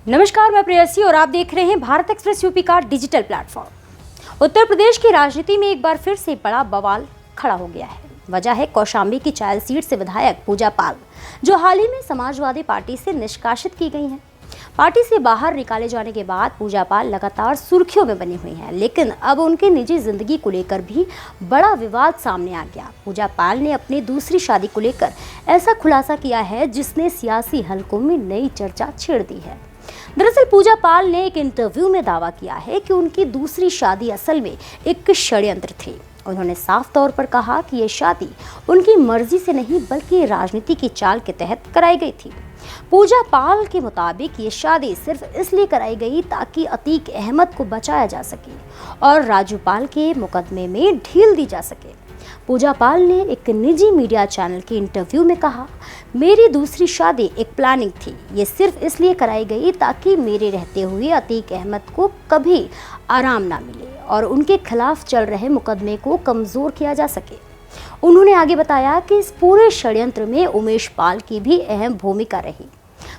नमस्कार, मैं प्रेयसी और आप देख रहे हैं भारत एक्सप्रेस यूपी का डिजिटल प्लेटफॉर्म। उत्तर प्रदेश की राजनीति में एक बार फिर से बड़ा बवाल खड़ा हो गया है। वजह है कौशाम्बी की चायल सीट से विधायक पूजा पाल, जो हाल ही में समाजवादी पार्टी से निष्कासित की गई हैं। पार्टी से बाहर निकाले जाने के बाद पूजा पाल लगातार सुर्खियों में बनी हुई हैं, लेकिन अब उनकी निजी जिंदगी को लेकर भी बड़ा विवाद सामने आ गया। पूजा पाल ने अपनी दूसरी शादी को लेकर ऐसा खुलासा किया है जिसने सियासी हलकों में नई चर्चा छेड़ दी है। दरअसल पूजा पाल ने एक इंटरव्यू में दावा किया है कि उनकी दूसरी शादी असल में एक षड्यंत्र थी। उन्होंने साफ तौर पर कहा कि ये शादी उनकी मर्जी से नहीं बल्कि राजनीति की चाल के तहत कराई गई थी। पूजा पाल के मुताबिक ये शादी सिर्फ इसलिए कराई गई ताकि अतीक अहमद को बचाया जा सके और राजू पाल के मुकदमे में ढील दी जा सके। पूजा पाल ने एक निजी मीडिया चैनल के इंटरव्यू में कहा, मेरी दूसरी शादी एक प्लानिंग थी। ये सिर्फ इसलिए कराई गई ताकि मेरे रहते हुए अतीक अहमद को कभी आराम ना मिले और उनके खिलाफ चल रहे मुकदमे को कमज़ोर किया जा सके। उन्होंने आगे बताया कि इस पूरे षड्यंत्र में उमेश पाल की भी अहम भूमिका रही।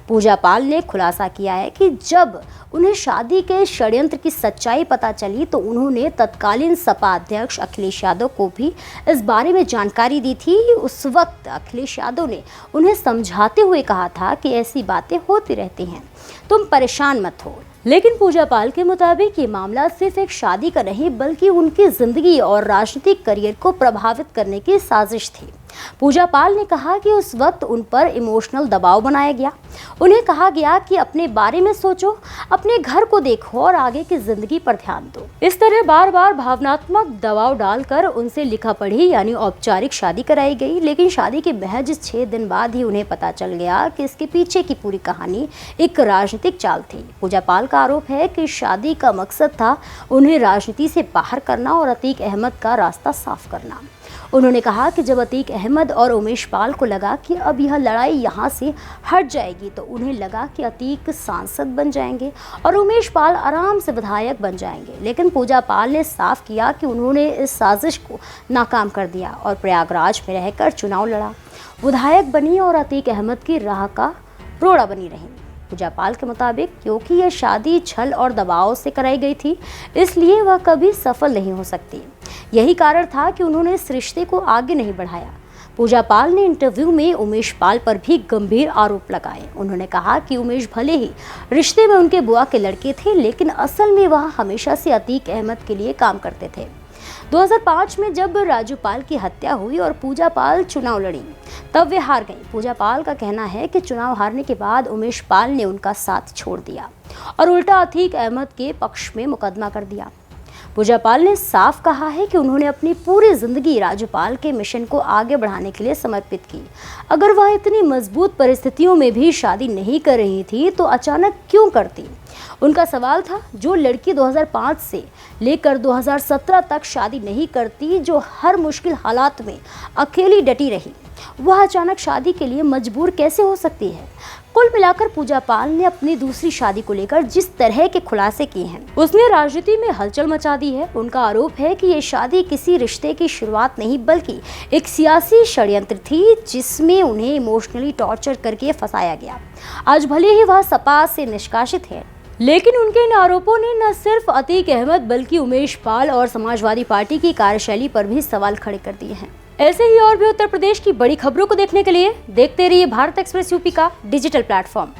पूजा पाल ने खुलासा किया है कि जब उन्हें शादी के षड्यंत्र की सच्चाई पता चली तो उन्होंने तत्कालीन सपा अध्यक्ष अखिलेश यादव को भी इस बारे में जानकारी दी थी। उस वक्त अखिलेश यादव ने उन्हें समझाते हुए कहा था कि ऐसी बातें होती रहती हैं, तुम परेशान मत हो। लेकिन पूजा पाल के मुताबिक ये मामला सिर्फ एक शादी का नहीं बल्कि उनकी जिंदगी और राजनीतिक करियर को प्रभावित करने की साजिश थी। पूजा पाल ने कहा कि उस वक्त उन पर इमोशनल दबाव बनाया गया। उन्हें कहा गया कि अपने बारे में सोचो, अपने घर को देखो और आगे की जिंदगी पर ध्यान दो। इस तरह बार बार भावनात्मक दबाव डालकर उनसे लिखा पढ़ी यानी औपचारिक शादी कराई गई। लेकिन शादी के महज 6 दिन बाद ही उन्हें पता चल गया कि इसके पीछे की पूरी कहानी एक राजनीतिक चाल थी। पूजा पाल का आरोप है कि शादी का मकसद था उन्हें राजनीति से बाहर करना और अतीक अहमद का रास्ता साफ करना। उन्होंने कहा कि जब अतीक अहमद और उमेश पाल को लगा कि अब यह लड़ाई यहाँ से हट जाएगी तो उन्हें लगा कि अतीक सांसद बन जाएंगे और उमेश पाल आराम से विधायक बन जाएंगे। लेकिन पूजा पाल ने साफ किया कि उन्होंने इस साजिश को नाकाम कर दिया और प्रयागराज में रहकर चुनाव लड़ा, विधायक बनी और अतीक अहमद की राह का रोड़ा बनी रही। पूजा पाल के मुताबिक क्योंकि यह शादी छल और दबाव से कराई गई थी इसलिए वह कभी सफल नहीं हो सकती। यही कारण था कि उन्होंने इस रिश्ते को आगे नहीं बढ़ाया। पूजा पाल ने इंटरव्यू में उमेश पाल पर भी गंभीर आरोप लगाए। उन्होंने कहा कि उमेश भले ही रिश्ते में उनके बुआ के लड़के थे लेकिन असल में वह हमेशा से अतीक अहमद के लिए काम करते थे। 2005 में जब राजू पाल की हत्या हुई और पूजा पाल चुनाव लड़ी तब वे हार गई। पूजा पाल का कहना है कि चुनाव हारने के बाद उमेश पाल ने उनका साथ छोड़ दिया और उल्टा अतीक अहमद के पक्ष में मुकदमा कर दिया। पूजा पाल ने साफ कहा है कि उन्होंने अपनी पूरी जिंदगी राजू पाल के मिशन को आगे बढ़ाने के लिए समर्पित की। अगर वह इतनी मजबूत परिस्थितियों में भी शादी नहीं कर रही थी तो अचानक क्यों करती। उनका सवाल था, जो लड़की 2005 से लेकर 2017 तक शादी नहीं करती, जो हर मुश्किल हालात में अकेली डटी रही, वह अचानक शादी के लिए मजबूर कैसे हो सकती है। कुल मिलाकर पूजा पाल ने अपनी दूसरी शादी को लेकर जिस तरह के खुलासे किए हैं उसने राजनीति में हलचल मचा दी है। उनका आरोप है कि ये शादी किसी रिश्ते की शुरुआत नहीं बल्कि एक सियासी षड्यंत्र थी जिसमें उन्हें इमोशनली टॉर्चर करके फंसाया गया। आज भले ही वह सपा से निष्कासित है लेकिन उनके इन आरोपों ने न सिर्फ अतीक अहमद बल्कि उमेश पाल और समाजवादी पार्टी की कार्यशैली पर भी सवाल खड़े कर दिए हैं। ऐसे ही और भी उत्तर प्रदेश की बड़ी खबरों को देखने के लिए देखते रहिए भारत एक्सप्रेस यूपी का डिजिटल प्लेटफॉर्म।